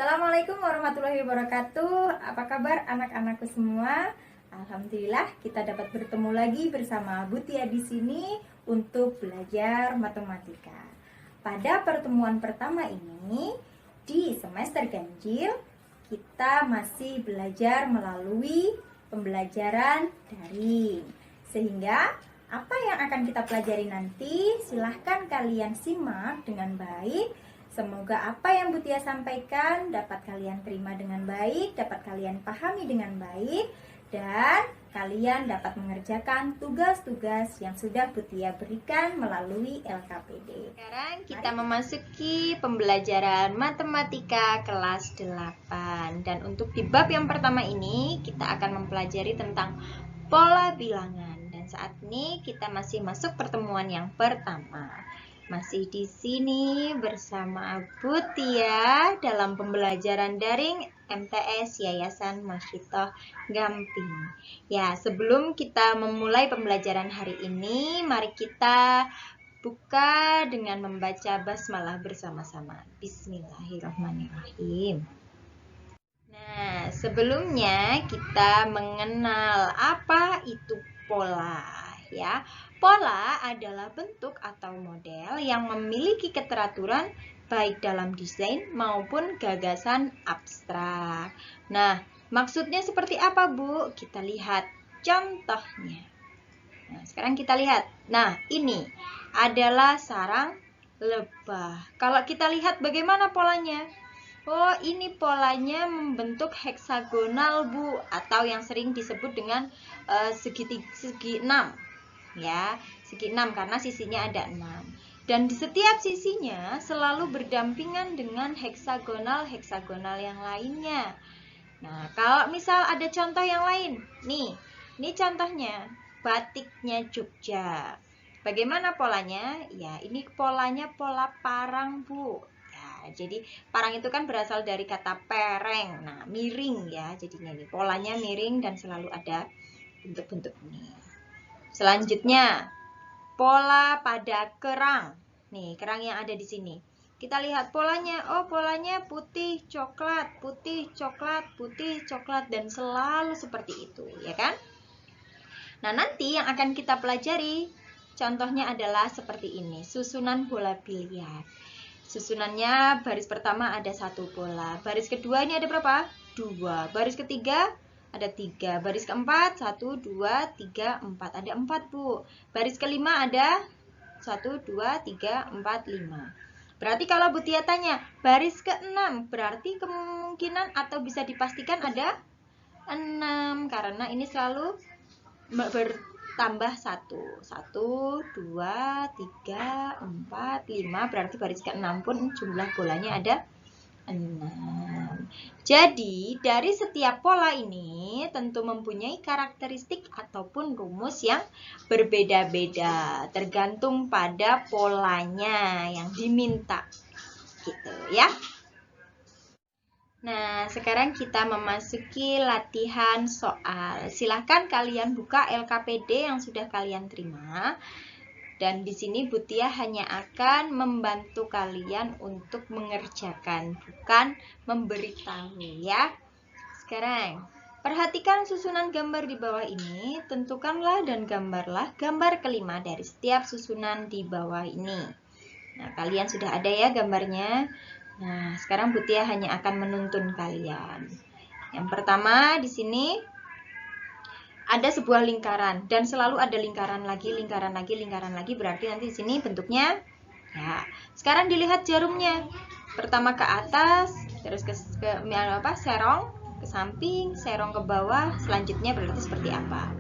Assalamualaikum warahmatullahi wabarakatuh. Apa kabar anak-anakku semua? Alhamdulillah kita dapat bertemu lagi bersama Bu Tia di sini untuk belajar matematika. Pada pertemuan pertama ini di semester ganjil kita masih belajar melalui pembelajaran daring. Sehingga apa yang akan kita pelajari nanti silahkan kalian simak dengan baik. Semoga apa yang Bu Tia sampaikan dapat kalian terima dengan baik, dapat kalian pahami dengan baik, dan kalian dapat mengerjakan tugas-tugas yang sudah Bu Tia berikan melalui LKPD. Sekarang kita memasuki pembelajaran matematika kelas 8. Dan untuk di bab yang pertama ini kita akan mempelajari tentang pola bilangan. Dan saat ini kita masih masuk pertemuan yang pertama. Masih di sini bersama Bu Tia dalam pembelajaran daring MTS Yayasan Masyitoh Gamping. Ya, sebelum kita memulai pembelajaran hari ini, mari kita buka dengan membaca basmalah bersama-sama. Bismillahirrahmanirrahim. Nah, sebelumnya kita mengenal apa itu pola, ya. Pola adalah bentuk atau model yang memiliki keteraturan baik dalam desain maupun gagasan abstrak. Nah, maksudnya seperti apa, Bu? Kita lihat contohnya. Nah, sekarang kita lihat. Nah, ini adalah sarang lebah. Kalau kita lihat bagaimana polanya? Oh, ini polanya membentuk heksagonal, Bu, atau yang sering disebut dengan segi 6. Ya, segi 6 karena sisinya ada 6. Dan di setiap sisinya selalu berdampingan dengan heksagonal yang lainnya. Nah, kalau misal ada contoh yang lain, nih, ini contohnya batiknya Jogja. Bagaimana polanya? Ya, ini polanya pola parang, Bu. Ya, jadi parang itu kan berasal dari kata pereng. Nah, miring ya, jadinya ini polanya miring dan selalu ada bentuk-bentuk ini. Selanjutnya, pola pada kerang. Nih, kerang yang ada di sini. Kita lihat polanya. Oh, polanya putih, coklat, putih, coklat, putih, coklat, dan selalu seperti itu, ya kan? Nah, nanti yang akan kita pelajari, contohnya adalah seperti ini. Susunan bola biliar. Susunannya baris pertama ada 1 bola. Baris kedua ini ada berapa? 2. Baris ketiga ada 3. Baris keempat 1, 2, 3, 4. Ada 4, Bu. Baris kelima ada 1, 2, 3, 4, 5. Berarti kalau Bu Tia tanya, baris ke-6 berarti kemungkinan atau bisa dipastikan ada 6 karena ini selalu bertambah 1. 1, 2, 3, 4, 5. Berarti baris ke-6 pun jumlah bolanya ada 6. Jadi, dari setiap pola ini tentu mempunyai karakteristik ataupun rumus yang berbeda-beda, tergantung pada polanya yang diminta. Gitu ya. Nah, sekarang kita memasuki latihan soal. Silahkan kalian buka LKPD yang sudah kalian terima. Dan di sini Bu Tia hanya akan membantu kalian untuk mengerjakan, bukan memberitahu ya. Sekarang, perhatikan susunan gambar di bawah ini. Tentukanlah dan gambarlah gambar kelima dari setiap susunan di bawah ini. Nah, kalian sudah ada ya gambarnya. Nah, sekarang Bu Tia hanya akan menuntun kalian. Yang pertama di sini ada sebuah lingkaran dan selalu ada lingkaran lagi, berarti nanti di sini bentuknya ya. Sekarang dilihat jarumnya. Pertama ke atas, terus ke serong ke samping, serong ke bawah, selanjutnya berarti seperti apa.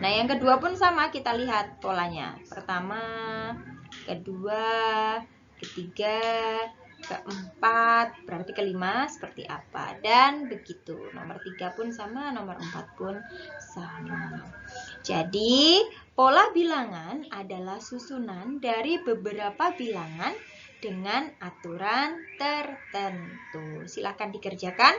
Nah, yang kedua pun sama, kita lihat polanya. Pertama, kedua, ketiga, keempat, berarti kelima seperti apa, dan begitu. Nomor 3 pun sama, nomor 4 pun sama. Jadi, pola bilangan adalah susunan dari beberapa bilangan dengan aturan tertentu. Silakan dikerjakan.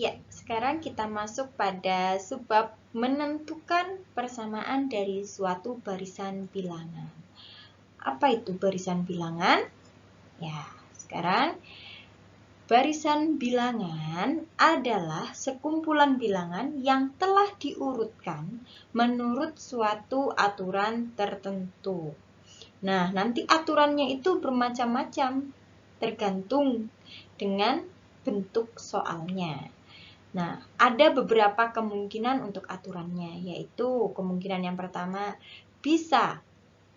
Ya, sekarang kita masuk pada subbab menentukan persamaan dari suatu barisan bilangan. Apa itu barisan bilangan? Ya, sekarang barisan bilangan adalah sekumpulan bilangan yang telah diurutkan menurut suatu aturan tertentu. Nah, nanti aturannya itu bermacam-macam, tergantung dengan bentuk soalnya. Nah, ada beberapa kemungkinan untuk aturannya, yaitu kemungkinan yang pertama, bisa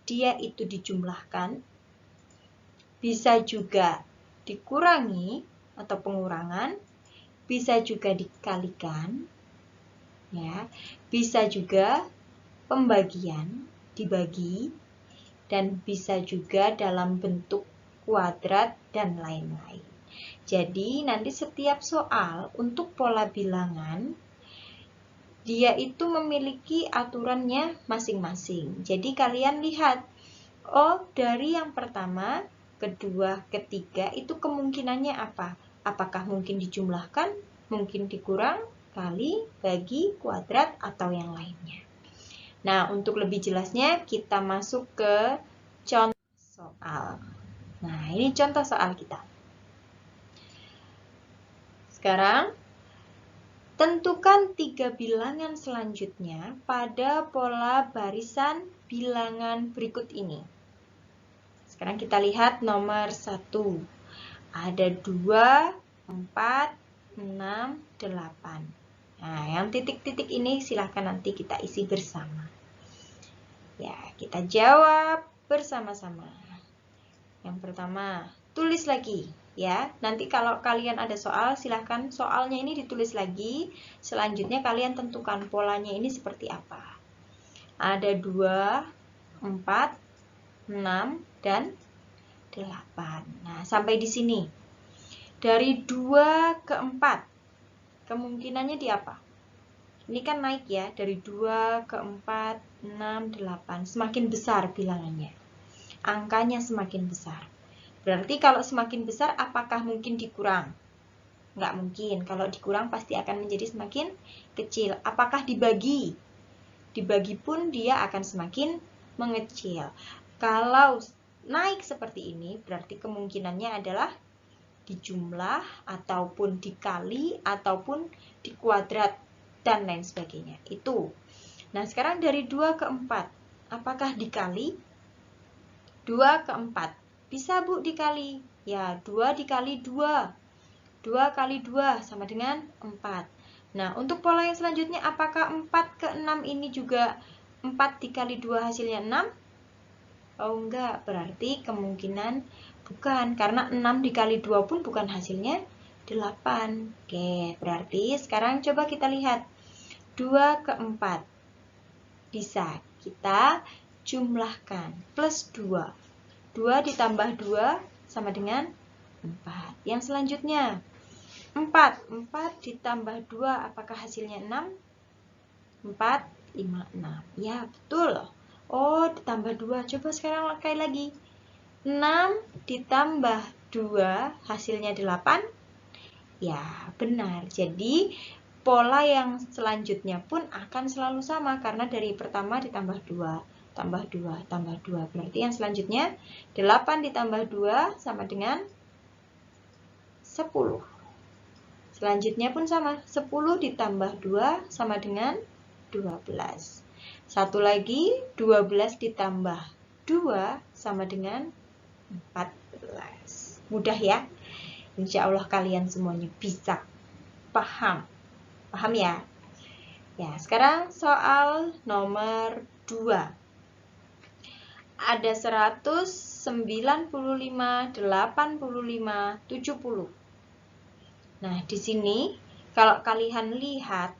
dia itu dijumlahkan, bisa juga dikurangi atau pengurangan, bisa juga dikalikan, ya, bisa juga pembagian, dibagi, dan bisa juga dalam bentuk kuadrat dan lain-lain. Jadi nanti setiap soal untuk pola bilangan dia itu memiliki aturannya masing-masing. Jadi kalian lihat, oh dari yang pertama, kedua, ketiga itu kemungkinannya apa? Apakah mungkin dijumlahkan, mungkin dikurang, kali, bagi, kuadrat, atau yang lainnya. Nah, untuk lebih jelasnya kita masuk ke contoh soal. Nah, ini contoh soal kita. Sekarang, tentukan 3 bilangan selanjutnya pada pola barisan bilangan berikut ini. Sekarang kita lihat nomor 1. Ada 2, 4, 6, 8. Nah, yang titik-titik ini silahkan nanti kita isi bersama. Ya, kita jawab bersama-sama. Yang pertama, tulis lagi. Ya, nanti kalau kalian ada soal, silahkan soalnya ini ditulis lagi. Selanjutnya kalian tentukan polanya ini seperti apa. Ada 2, 4, 6, dan 8. Nah, sampai di sini. Dari 2 ke 4, kemungkinannya di apa? Ini kan naik ya, dari 2 ke 4, 6, 8. Semakin besar bilangannya. Angkanya semakin besar. Berarti kalau semakin besar, apakah mungkin dikurang? Nggak mungkin. Kalau dikurang pasti akan menjadi semakin kecil. Apakah dibagi? Dibagi pun dia akan semakin mengecil. Kalau naik seperti ini, berarti kemungkinannya adalah dijumlah, ataupun dikali, ataupun dikuadrat, dan lain sebagainya. Itu. Nah, sekarang dari 2 ke 4. Apakah dikali? 2 ke 4. Bisa Bu dikali? Ya, 2 dikali 2. 2 kali 2 sama dengan 4. Nah, untuk pola yang selanjutnya, apakah 4 ke 6 ini juga 4 dikali 2 hasilnya 6? Oh enggak, berarti kemungkinan bukan. Karena 6 dikali 2 pun bukan hasilnya 8. Oke, berarti sekarang coba kita lihat. 2 ke 4. Bisa kita jumlahkan. Plus 2. 2 ditambah 2 sama dengan 4. Yang selanjutnya, 4. 4 ditambah 2, apakah hasilnya 6? 4, 5, 6. Ya, betul. Oh, ditambah 2. Coba sekarang sekali lagi. 6 ditambah 2, hasilnya 8. Ya, benar. Jadi, pola yang selanjutnya pun akan selalu sama, karena dari pertama ditambah 2. Tambah 2, tambah 2. Berarti yang selanjutnya 8 ditambah 2 sama dengan 10. Selanjutnya pun sama. 10 ditambah 2 sama dengan 12. Satu lagi, 12 ditambah 2 sama dengan 14. Mudah ya? Insya Allah kalian semuanya bisa. Paham? Paham ya? Ya, sekarang soal nomor 2. Ada 195, 85, 70. Nah, di sini kalau kalian lihat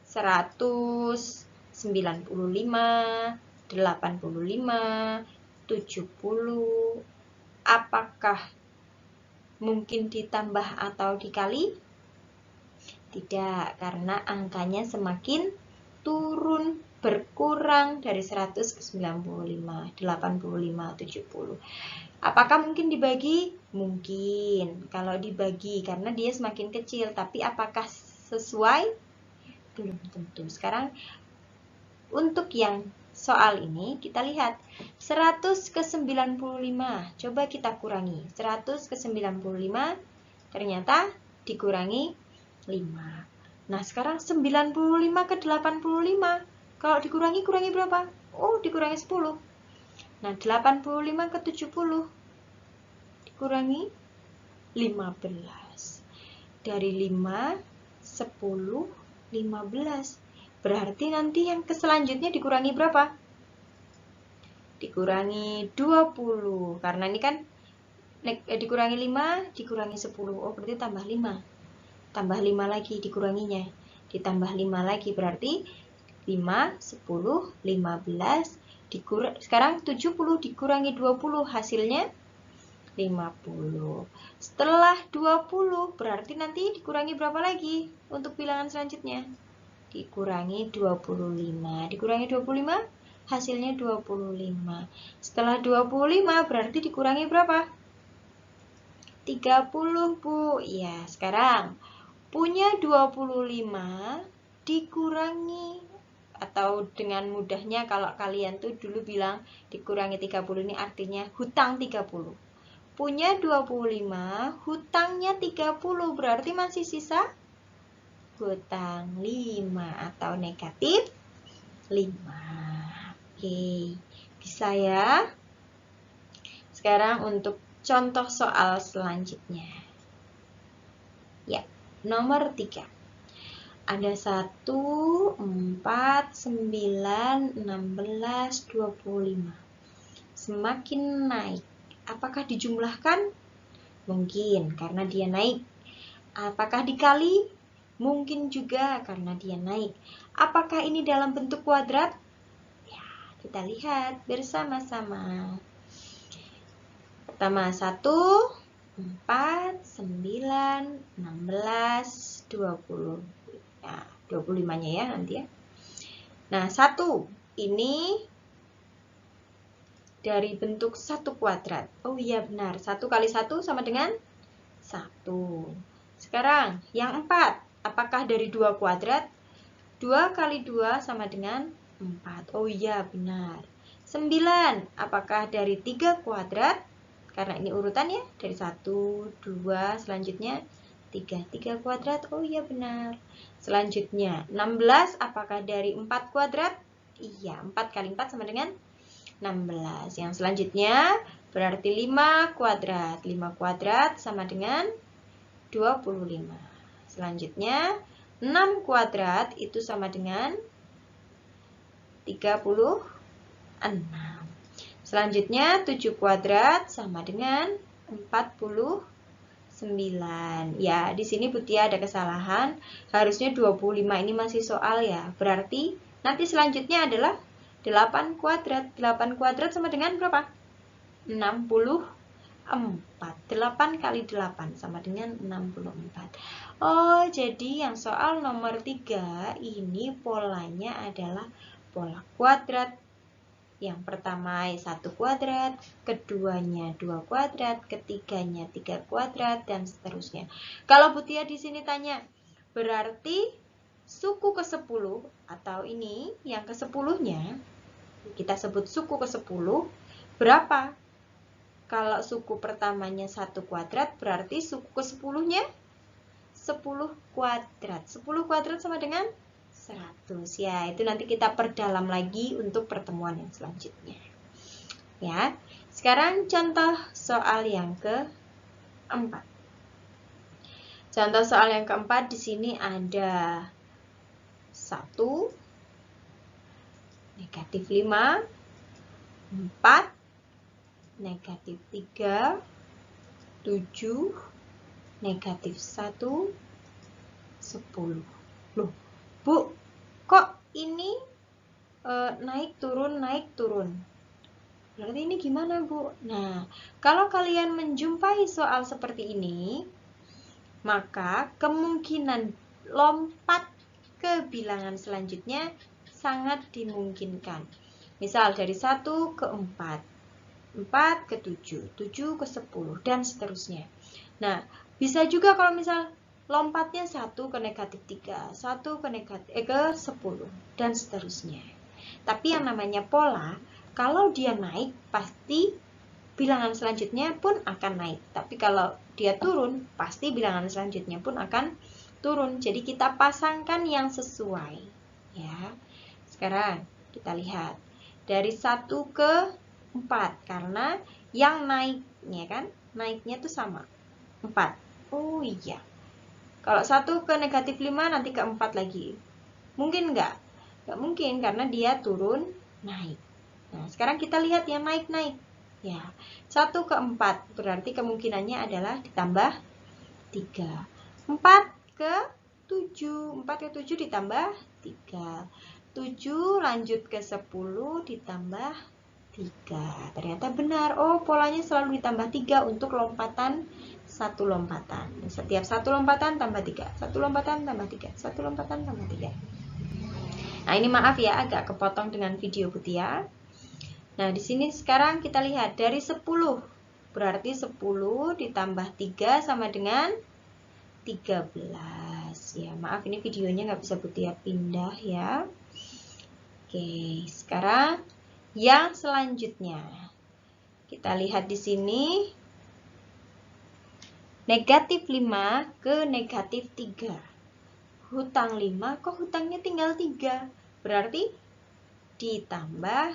195, 85, 70, apakah mungkin ditambah atau dikali? Tidak, karena angkanya semakin turun, berkurang dari 100 ke 95, 85, 70. Apakah mungkin dibagi? Mungkin. Kalau dibagi, karena dia semakin kecil. Tapi apakah sesuai? Belum tentu. Sekarang, untuk yang soal ini kita lihat 100 ke 95. Coba kita kurangi. 100 ke 95 ternyata dikurangi 5. Nah, sekarang 95 ke 85. Kalau dikurangi berapa? Oh, dikurangi 10. Nah, 85 ke 70 dikurangi 15. Dari 5, 10, 15. Berarti nanti yang ke selanjutnya dikurangi berapa? Dikurangi 20. Karena ini kan dikurangi 5, dikurangi 10. Oh, berarti tambah 5. Tambah 5 lagi dikuranginya. Ditambah 5 lagi berarti 5, 10, 15. Sekarang 70 dikurangi 20 hasilnya 50. Setelah 20 berarti nanti dikurangi berapa lagi untuk bilangan selanjutnya? Dikurangi 25. Dikurangi 25 hasilnya 25. Setelah 25 berarti dikurangi berapa? 30, Bu. Ya, sekarang punya 25 dikurangi, atau dengan mudahnya kalau kalian tuh dulu bilang dikurangi 30 ini artinya hutang 30. Punya 25, hutangnya 30, berarti masih sisa hutang 5 atau negatif 5. Oke, bisa ya? Sekarang untuk contoh soal selanjutnya. Ya, nomor 3. Ada 1, 4, 9, 16, 25. Semakin naik. Apakah dijumlahkan? Mungkin, karena dia naik. Apakah dikali? Mungkin juga, karena dia naik. Apakah ini dalam bentuk kuadrat? Ya, kita lihat bersama-sama. Pertama, 1, 4, 9, 16, 20. Nah, 25-nya ya nanti ya. Nah, 1 ini dari bentuk 1 kuadrat. Oh iya benar, 1 kali 1 sama dengan 1. Sekarang yang 4, apakah dari 2 kuadrat? 2 kali 2 sama dengan 4. Oh iya benar. 9, apakah dari 3 kuadrat? Karena ini urutan ya, dari 1, 2, selanjutnya 3. 3 kuadrat, oh iya benar. Selanjutnya 16, apakah dari 4 kuadrat? Iya, 4 kali 4 sama dengan 16. Yang selanjutnya berarti 5 kuadrat. 5 kuadrat sama dengan 25. Selanjutnya 6 kuadrat itu sama dengan 36. Selanjutnya 7 kuadrat sama dengan 49. Ya, di sini Butia ada kesalahan. Harusnya 25 ini masih soal ya. Berarti nanti selanjutnya adalah 8 kuadrat. 8 kuadrat sama dengan berapa? 64. 8 kali 8 sama dengan 64. Oh, jadi yang soal nomor 3 ini polanya adalah pola kuadrat. Yang pertama 1 kuadrat, keduanya 2 kuadrat, ketiganya 3 kuadrat, dan seterusnya. Kalau Butia di sini tanya, berarti suku ke-10 atau ini yang ke-10-nya, kita sebut suku ke-10, berapa? Kalau suku pertamanya 1 kuadrat, berarti suku ke-10-nya 10 kuadrat. 10 kuadrat sama dengan 100. Ya, itu nanti kita perdalam lagi untuk pertemuan yang selanjutnya. Ya. Sekarang contoh soal yang keempat. Contoh soal yang keempat di sini ada 1, negatif 5, 4, negatif 3, 7, negatif 1, 10. Loh, Bu, kok ini naik turun. Berarti ini gimana, Bu? Nah, kalau kalian menjumpai soal seperti ini, maka kemungkinan lompat ke bilangan selanjutnya sangat dimungkinkan. Misal dari 1 ke 4, 4 ke 7, 7 ke 10, dan seterusnya. Nah, bisa juga kalau misal lompatnya 1 ke negatif 3, 1 ke negatif ke 10, dan seterusnya. Tapi yang namanya pola, kalau dia naik, pasti bilangan selanjutnya pun akan naik. Tapi kalau dia turun, pasti bilangan selanjutnya pun akan turun. Jadi kita pasangkan yang sesuai. Ya. Sekarang kita lihat. Dari 1 ke 4. Karena yang naiknya kan, naiknya tuh sama. 4. Oh iya. Kalau 1 ke negatif 5, nanti ke 4 lagi. Mungkin enggak? Enggak mungkin, karena dia turun, naik. Nah, sekarang kita lihat yang naik-naik. Ya, 1 ke 4, berarti kemungkinannya adalah ditambah 3. 4 ke 7, 4 ke 7 ditambah 3. 7 lanjut ke 10 ditambah 3. Ternyata benar. Oh, polanya selalu ditambah 3 untuk lompatan satu lompatan. Setiap satu lompatan tambah 3, satu lompatan tambah 3, satu lompatan tambah 3. Nah, ini maaf ya, agak kepotong dengan video Butia. Nah, di sini sekarang kita lihat dari 10. Berarti 10 ditambah 3 sama dengan 13. Ya, maaf ini videonya nggak bisa Butia pindah ya. Oke, sekarang yang selanjutnya. Kita lihat di sini. Negatif 5 ke negatif 3. Hutang 5, kok hutangnya tinggal 3? Berarti ditambah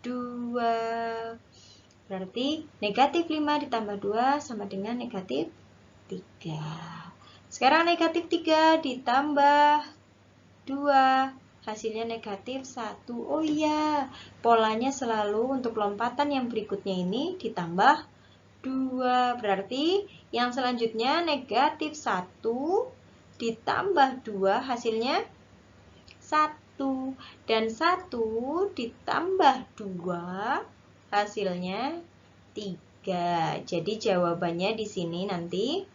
2. Berarti negatif 5 ditambah 2 sama dengan negatif 3. Sekarang negatif 3 ditambah 2. Hasilnya negatif 1. Oh iya, polanya selalu untuk lompatan yang berikutnya ini ditambah 2. Berarti yang selanjutnya negatif 1 ditambah 2 hasilnya 1. Dan 1 ditambah 2 hasilnya 3. Jadi jawabannya di sini nanti.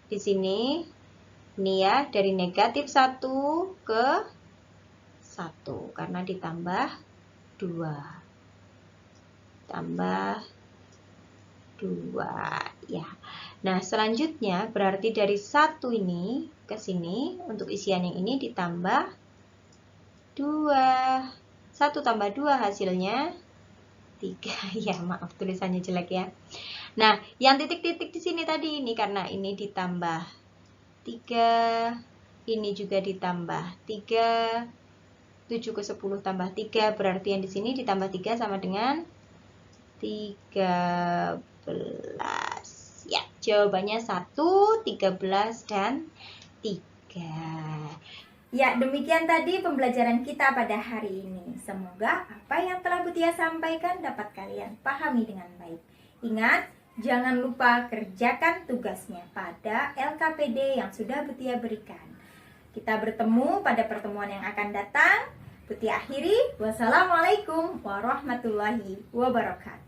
Di sini ini ya, dari negatif 1 ke 1 karena ditambah 2. Tambah 2 ya. Nah, selanjutnya berarti dari 1 ini ke sini untuk isian yang ini ditambah 2. 1 tambah 2 hasilnya 3. Ya, maaf tulisannya jelek ya. Nah, yang titik-titik di sini tadi ini karena ini ditambah 3, ini juga ditambah 3. 7 ke 10 tambah 3 berarti yang di sini ditambah 3 sama dengan 13. Ya, jawabannya 1, 13, dan 3. Ya, demikian tadi pembelajaran kita pada hari ini. Semoga apa yang telah Butia sampaikan dapat kalian pahami dengan baik. Ingat, jangan lupa kerjakan tugasnya pada LKPD yang sudah Butia berikan. Kita bertemu pada pertemuan yang akan datang. Butia akhiri. Wassalamualaikum warahmatullahi wabarakatuh.